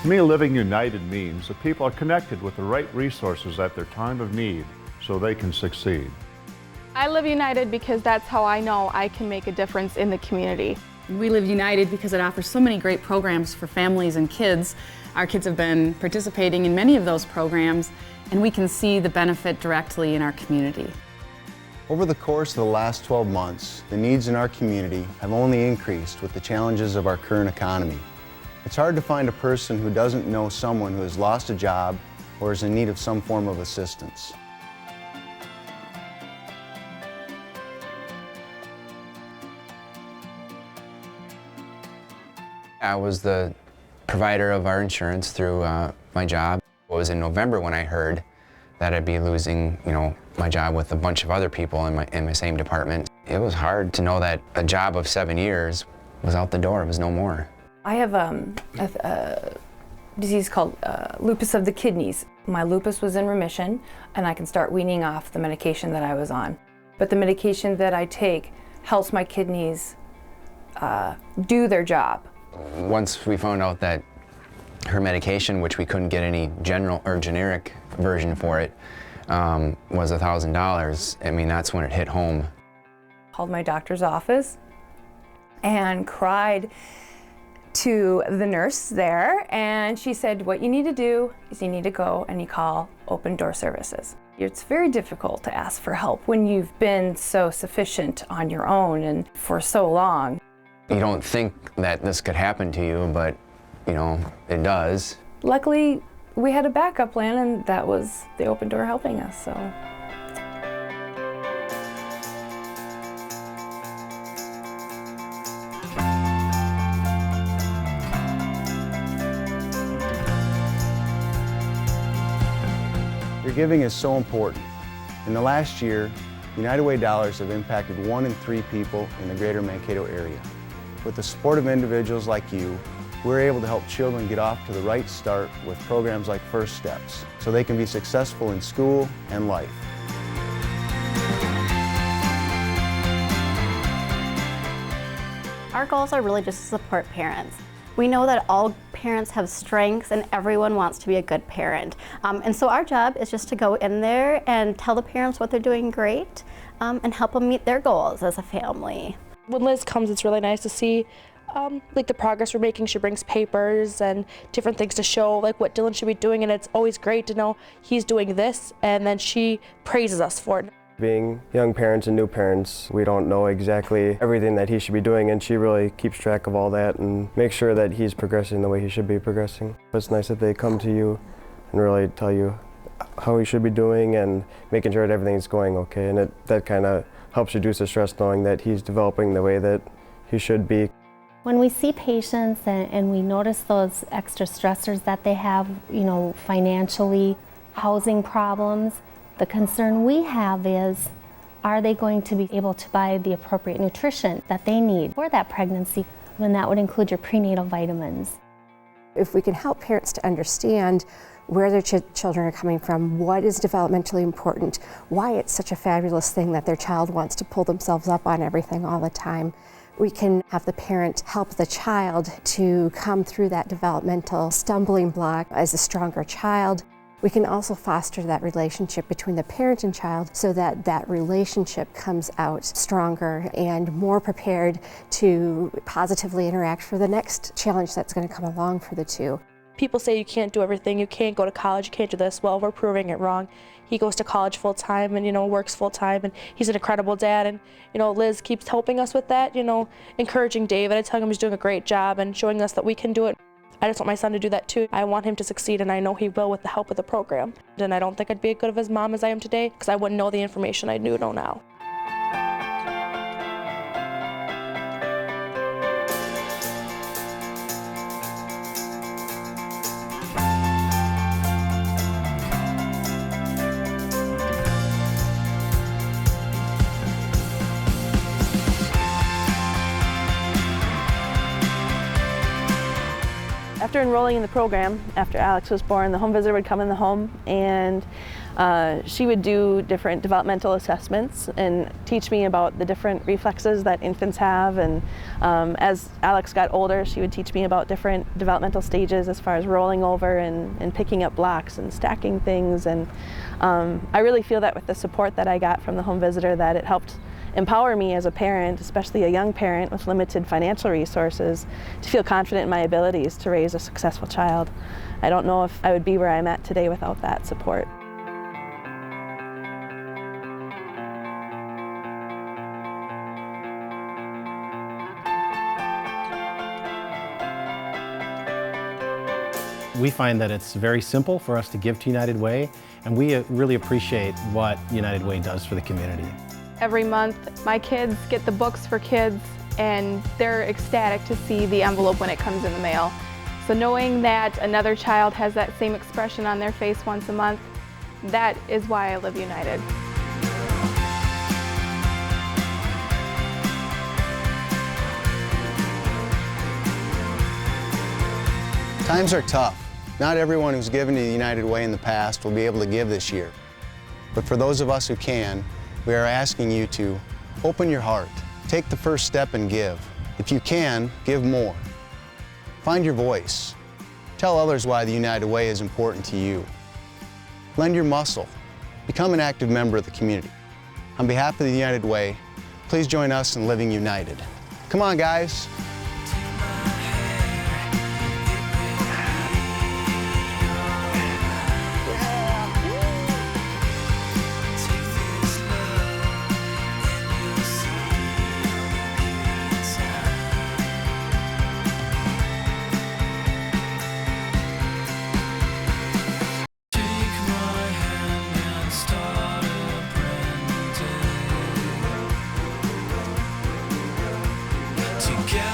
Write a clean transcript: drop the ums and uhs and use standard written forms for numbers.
To me, living united means that people are connected with the right resources at their time of need so they can succeed. I live united because that's how I know I can make a difference in the community. We live united because it offers so many great programs for families and kids. Our kids have been participating in many of those programs, and we can see the benefit directly in our community. Over the course of the last 12 months, the needs in our community have only increased with the challenges of our current economy. It's hard to find a person who doesn't know someone who has lost a job or is in need of some form of assistance. I was the provider of our insurance through my job. It was in November when I heard that I'd be losing, my job with a bunch of other people in my same department. It was hard to know that a job of 7 years was out the door, it was no more. I have a disease called lupus of the kidneys. My lupus was in remission, and I can start weaning off the medication that I was on. But the medication that I take helps my kidneys do their job. Once we found out that her medication, which we couldn't get any general or generic version for it, was $1,000, I mean, that's when it hit home. Called my doctor's office and cried to the nurse there, and she said, what you need to do is you need to go and you call Open Door Services. It's very difficult to ask for help when you've been so sufficient on your own and for so long. You don't think that this could happen to you, but it does. Luckily, we had a backup plan, and that was the Open Door helping us, so. Your giving is so important. In the last year, United Way dollars have impacted 1 in 3 people in the greater Mankato area. With the support of individuals like you, we're able to help children get off to the right start with programs like First Steps, so they can be successful in school and life. Our goals are really just to support parents. We know that all parents have strengths and everyone wants to be a good parent. And so our job is just to go in there and tell the parents what they're doing great and help them meet their goals as a family. When Liz comes, it's really nice to see the progress we're making. She brings papers and different things to show what Dylan should be doing, and it's always great to know he's doing this, and then she praises us for it. Being young parents and new parents, we don't know exactly everything that he should be doing, and she really keeps track of all that and makes sure that he's progressing the way he should be progressing. It's nice that they come to you and really tell you how he should be doing and making sure that everything's going okay, and that kind of helps reduce the stress knowing that he's developing the way that he should be. When we see patients and we notice those extra stressors that they have, financially, housing problems, the concern we have is, are they going to be able to buy the appropriate nutrition that they need for that pregnancy? And that would include your prenatal vitamins. If we can help parents to understand where their children are coming from, what is developmentally important, why it's such a fabulous thing that their child wants to pull themselves up on everything all the time, we can have the parent help the child to come through that developmental stumbling block as a stronger child. We can also foster that relationship between the parent and child so that that relationship comes out stronger and more prepared to positively interact for the next challenge that's going to come along for the two. People say you can't do everything, you can't go to college, you can't do this. Well, we're proving it wrong. He goes to college full time and works full time, and he's an incredible dad, and Liz keeps helping us with that, encouraging David and telling him he's doing a great job and showing us that we can do it. I just want my son to do that too. I want him to succeed, and I know he will with the help of the program. And I don't think I'd be as good of his mom as I am today because I wouldn't know the information I know now. After enrolling in the program, after Alex was born, the home visitor would come in the home and She would do different developmental assessments and teach me about the different reflexes that infants have, and as Alex got older, she would teach me about different developmental stages as far as rolling over and picking up blocks and stacking things. And I really feel that with the support that I got from the home visitor, that it helped empower me as a parent, especially a young parent with limited financial resources, to feel confident in my abilities to raise a successful child. I don't know if I would be where I'm at today without that support. We find that it's very simple for us to give to United Way, and we really appreciate what United Way does for the community. Every month, my kids get the books for kids, and they're ecstatic to see the envelope when it comes in the mail. So knowing that another child has that same expression on their face once a month, that is why I live United. Times are tough. Not everyone who's given to the United Way in the past will be able to give this year. But for those of us who can, we are asking you to open your heart, take the first step and give. If you can, give more. Find your voice. Tell others why the United Way is important to you. Lend your muscle. Become an active member of the community. On behalf of the United Way, please join us in living united. Come on, guys. Together